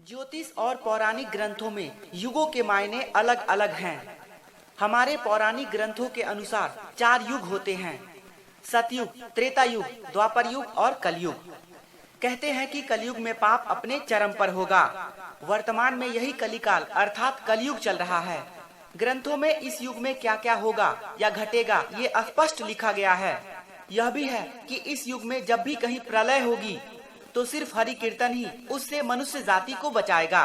ज्योतिष और पौराणिक ग्रंथों में युगों के मायने अलग अलग हैं। हमारे पौराणिक ग्रंथों के अनुसार 4 युग होते हैं: सतयुग, त्रेता युग, द्वापर युग और कलयुग। कहते हैं कि कलयुग में पाप अपने चरम पर होगा। वर्तमान में यही कलिकाल अर्थात कलयुग चल रहा है। ग्रंथों में इस युग में क्या क्या होगा या घटेगा ये स्पष्ट लिखा गया है। यह भी है कि इस युग में जब भी कहीं प्रलय होगी तो सिर्फ हरि कीर्तन ही उससे मनुष्य जाति को बचाएगा।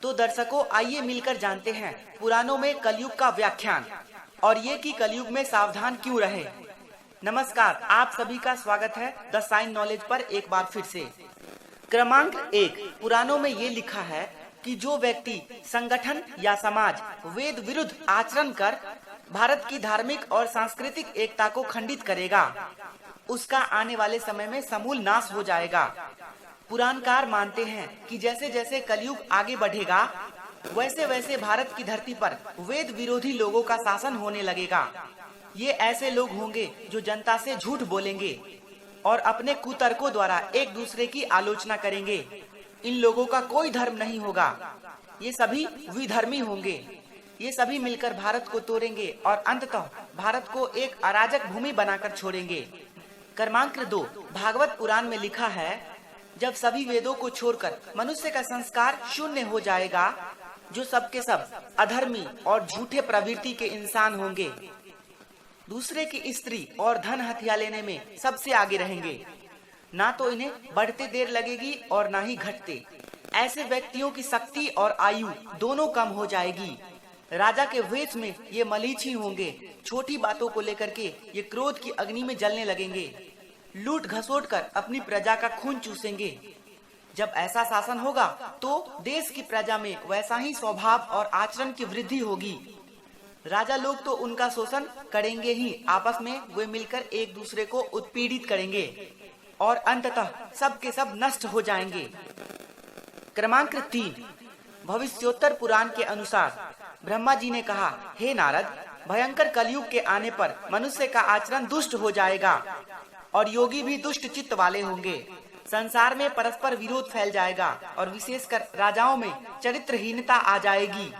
तो दर्शकों, आइए मिलकर जानते हैं पुराणों में कलयुग का व्याख्यान और ये कि कलयुग में सावधान क्यों रहे। नमस्कार, आप सभी का स्वागत है द साइन नॉलेज पर एक बार फिर से। क्रमांक 1, पुराणों में ये लिखा है कि जो व्यक्ति संगठन या समाज वेद विरुद्ध आचरण कर भारत की धार्मिक और सांस्कृतिक एकता को खंडित करेगा, उसका आने वाले समय में समूल नाश हो जाएगा। पुराणकार मानते हैं कि जैसे जैसे कलयुग आगे बढ़ेगा वैसे वैसे भारत की धरती पर वेद विरोधी लोगों का शासन होने लगेगा। ये ऐसे लोग होंगे जो जनता से झूठ बोलेंगे और अपने कुतर्कों द्वारा एक दूसरे की आलोचना करेंगे। इन लोगों का कोई धर्म नहीं होगा, ये सभी विधर्मी होंगे। ये सभी मिलकर भारत को तोड़ेंगे और अंततः भारत को एक अराजक भूमि बनाकर छोड़ेंगे। क्रमांक 2, भागवत पुराण में लिखा है, जब सभी वेदों को छोड़कर मनुष्य का संस्कार शून्य हो जाएगा, जो सबके सब अधर्मी और झूठे प्रवृत्ति के इंसान होंगे, दूसरे की स्त्री और धन हथिया लेने में सबसे आगे रहेंगे। ना तो इन्हें बढ़ते देर लगेगी और ना ही घटते। ऐसे व्यक्तियों की शक्ति और आयु दोनों कम हो जाएगी। राजा के वेश में ये मलीची होंगे। छोटी बातों को लेकर के ये क्रोध की अग्नि में जलने लगेंगे। लूट घसोट कर अपनी प्रजा का खून चूसेंगे। जब ऐसा शासन होगा तो देश की प्रजा में वैसा ही स्वभाव और आचरण की वृद्धि होगी। राजा लोग तो उनका शोषण करेंगे ही, आपस में वे मिलकर एक दूसरे को उत्पीड़ित करेंगे और अंततः सब के सब नष्ट हो जाएंगे। क्रमांक 3, भविष्योत्तर पुराण के अनुसार ब्रह्मा जी ने कहा, हे नारद, भयंकर कलयुग के आने पर मनुष्य का आचरण दुष्ट हो जाएगा और योगी भी दुष्ट चित्त वाले होंगे। संसार में परस्पर विरोध फैल जाएगा और विशेषकर राजाओं में चरित्रहीनता आ जाएगी।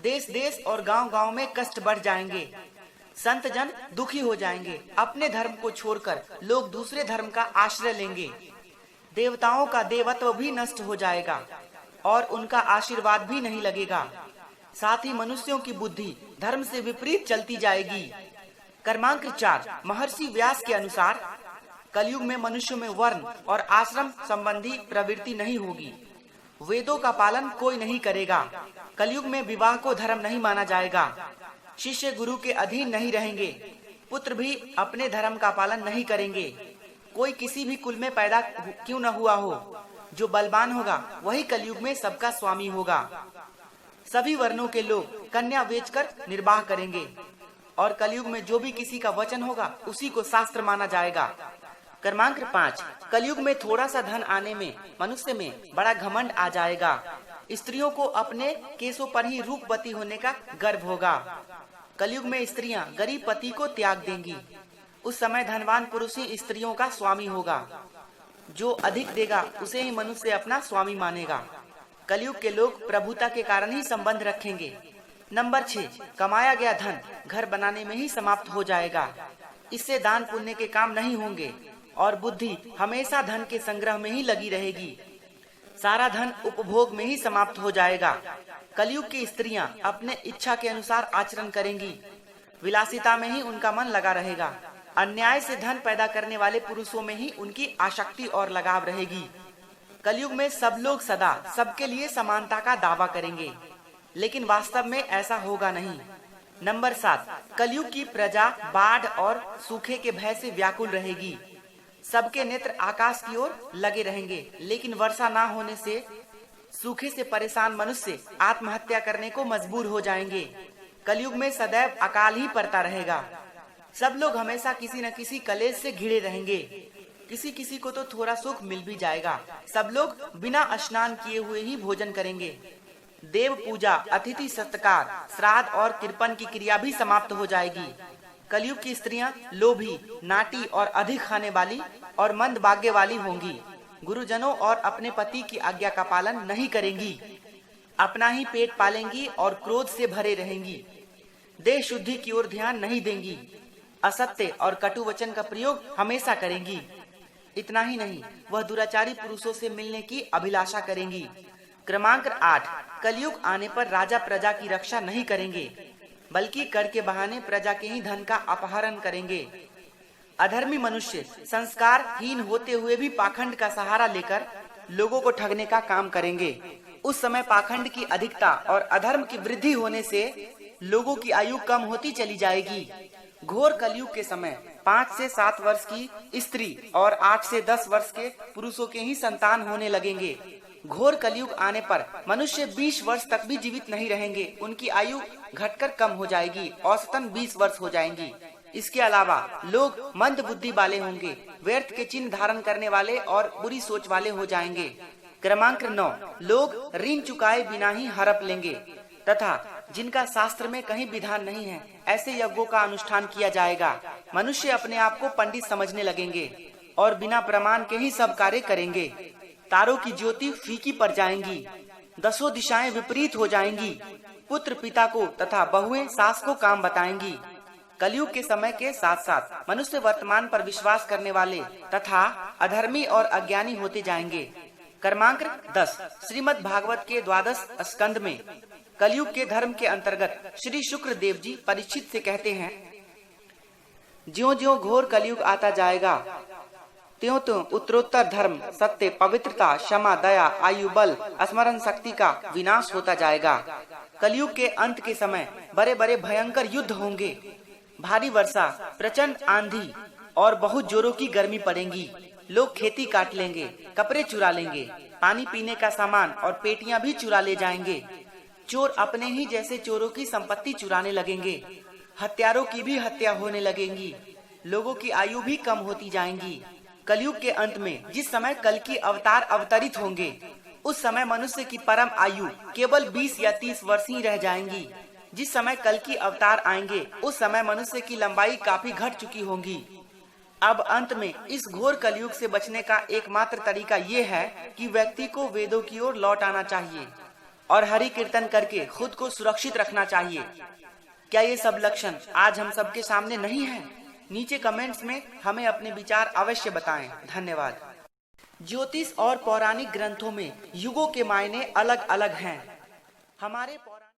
देश देश और गांव गांव में कष्ट बढ़ जाएंगे। संत जन दुखी हो जाएंगे। अपने धर्म को छोड़कर लोग दूसरे धर्म का आश्रय लेंगे। देवताओं का देवत्व भी नष्ट हो जाएगा और उनका आशीर्वाद भी नहीं लगेगा। साथ ही मनुष्यों की बुद्धि धर्म से विपरीत चलती जाएगी। क्रमांक 4, महर्षि व्यास के अनुसार कलयुग में मनुष्यों में वर्ण और आश्रम संबंधी प्रवृत्ति नहीं होगी। वेदों का पालन कोई नहीं करेगा। कलयुग में विवाह को धर्म नहीं माना जाएगा। शिष्य गुरु के अधीन नहीं रहेंगे। पुत्र भी अपने धर्म का पालन नहीं करेंगे। कोई किसी भी कुल में पैदा क्यों न हुआ हो, जो बलवान होगा वही कलयुग में सबका स्वामी होगा। सभी वर्णों के लोग कन्या बेचकर निर्वाह करेंगे और कलयुग में जो भी किसी का वचन होगा उसी को शास्त्र माना जाएगा। क्रमांक 5, कलयुग में थोड़ा सा धन आने में मनुष्य में बड़ा घमंड आ जाएगा। स्त्रियों को अपने केसों पर ही रूपवती होने का गर्व होगा। कलयुग में स्त्रियां गरीब पति को त्याग देंगी। उस समय धनवान पुरुष ही स्त्रियों का स्वामी होगा। जो अधिक देगा उसे ही मनुष्य अपना स्वामी मानेगा। कलयुग के लोग प्रभुता के कारण ही संबंध रखेंगे। नंबर 6, कमाया गया धन घर बनाने में ही समाप्त हो जाएगा। इससे दान पुण्य के काम नहीं होंगे और बुद्धि हमेशा धन के संग्रह में ही लगी रहेगी। सारा धन उपभोग में ही समाप्त हो जाएगा। कलयुग की स्त्रियां अपने इच्छा के अनुसार आचरण करेंगी। विलासिता में ही उनका मन लगा रहेगा। अन्याय से धन पैदा करने वाले पुरुषों में ही उनकी आसक्ति और लगाव रहेगी। कलयुग में सब लोग सदा सबके लिए समानता का दावा करेंगे, लेकिन वास्तव में ऐसा होगा नहीं। नंबर 7, कलयुग की प्रजा बाढ़ और सूखे के भय से व्याकुल रहेगी। सबके नेत्र आकाश की ओर लगे रहेंगे, लेकिन वर्षा ना होने से सूखे से परेशान मनुष्य आत्महत्या करने को मजबूर हो जाएंगे। कलयुग में सदैव अकाल ही पड़ता रहेगा। सब लोग हमेशा किसी न किसी कलेश से घिरे रहेंगे। किसी किसी को तो थोड़ा सुख मिल भी जाएगा। सब लोग बिना स्नान किए हुए ही भोजन करेंगे। देव पूजा, अतिथि सत्कार, श्राद्ध और कृपण की क्रिया भी समाप्त हो जाएगी। कलयुग की स्त्रियां लोभी, नाटी और अधिक खाने वाली और मंद भाग्य वाली होंगी। गुरुजनों और अपने पति की आज्ञा का पालन नहीं करेंगी, अपना ही पेट पालेंगी और क्रोध से भरे रहेंगी, देह शुद्धि की ओर ध्यान नहीं देंगी, असत्य और कटु वचन का प्रयोग हमेशा करेंगी। इतना ही नहीं, वह दुराचारी पुरुषों से मिलने की अभिलाषा करेंगी। क्रमांक 8, कलयुग आने पर राजा प्रजा की रक्षा नहीं करेंगे, बल्कि कर के बहाने प्रजा के ही धन का अपहरण करेंगे। अधर्मी मनुष्य संस्कारहीन होते हुए भी पाखंड का सहारा लेकर लोगों को ठगने का काम करेंगे। उस समय पाखंड की अधिकता और अधर्म की वृद्धि होने से लोगों की आयु कम होती चली जाएगी। घोर कलयुग के समय 5 से 7 वर्ष की स्त्री और 8 से 10 वर्ष के पुरुषों के ही संतान होने लगेंगे। घोर कलयुग आने पर मनुष्य 20 वर्ष तक भी जीवित नहीं रहेंगे, उनकी आयु घटकर कम हो जाएगी, औसतन 20 वर्ष हो जाएंगी। इसके अलावा लोग मंद बुद्धि वाले होंगे, व्यर्थ के चिन्ह धारण करने वाले और बुरी सोच वाले हो जाएंगे। क्रमांक 9, लोग ऋण चुकाए बिना ही हड़प लेंगे तथा जिनका शास्त्र में कहीं विधान नहीं है, ऐसे यज्ञों का अनुष्ठान किया जाएगा। मनुष्य अपने आप को पंडित समझने लगेंगे और बिना प्रमाण के ही सब कार्य करेंगे। तारों की ज्योति फीकी पड़ जाएंगी, 10 दिशाएं विपरीत हो जाएंगी, पुत्र पिता को तथा बहुएं सास को काम बताएंगी। कलयुग के समय के साथ साथ मनुष्य वर्तमान पर विश्वास करने वाले तथा अधर्मी और अज्ञानी होते जाएंगे। क्रमांक 10, श्रीमद् भागवत के 12 स्कंद में कलयुग के धर्म के अंतर्गत श्री शुक्र देव जी परीक्षित से कहते हैं, ज्यों ज्यों घोर कलयुग आता जाएगा त्यों त्यों उत्तरोत्तर धर्म, सत्य, पवित्रता, क्षमा, दया, आयु, बल, स्मरण शक्ति का विनाश होता जाएगा। कलयुग के अंत के समय बड़े बड़े भयंकर युद्ध होंगे, भारी वर्षा, प्रचंड आंधी और बहुत जोरों की गर्मी पड़ेगी। लोग खेती काट लेंगे, कपड़े चुरा लेंगे, पानी पीने का सामान और पेटियां भी चुरा ले जाएंगे। चोर अपने ही जैसे चोरों की संपत्ति चुराने लगेंगे, हत्यारों की भी हत्या होने लगेंगी, लोगों की आयु भी कम होती जाएंगी। कलयुग के अंत में जिस समय कल की अवतार अवतरित होंगे, उस समय मनुष्य की परम आयु केवल 20 या 30 वर्ष ही रह जाएंगी। जिस समय कल की अवतार आएंगे, उस समय मनुष्य की लंबाई काफी घट चुकी होंगी। अब अंत में इस घोर कलयुग से बचने का एकमात्र तरीका ये है कि व्यक्ति को वेदों की ओर लौट आना चाहिए और हरि कीर्तन करके खुद को सुरक्षित रखना चाहिए। क्या ये सब लक्षण आज हम सबके सामने नहीं है? नीचे कमेंट्स में हमें अपने विचार अवश्य बताएं। धन्यवाद। ज्योतिष और पौराणिक ग्रंथों में युगों के मायने अलग अलग हैं। हमारे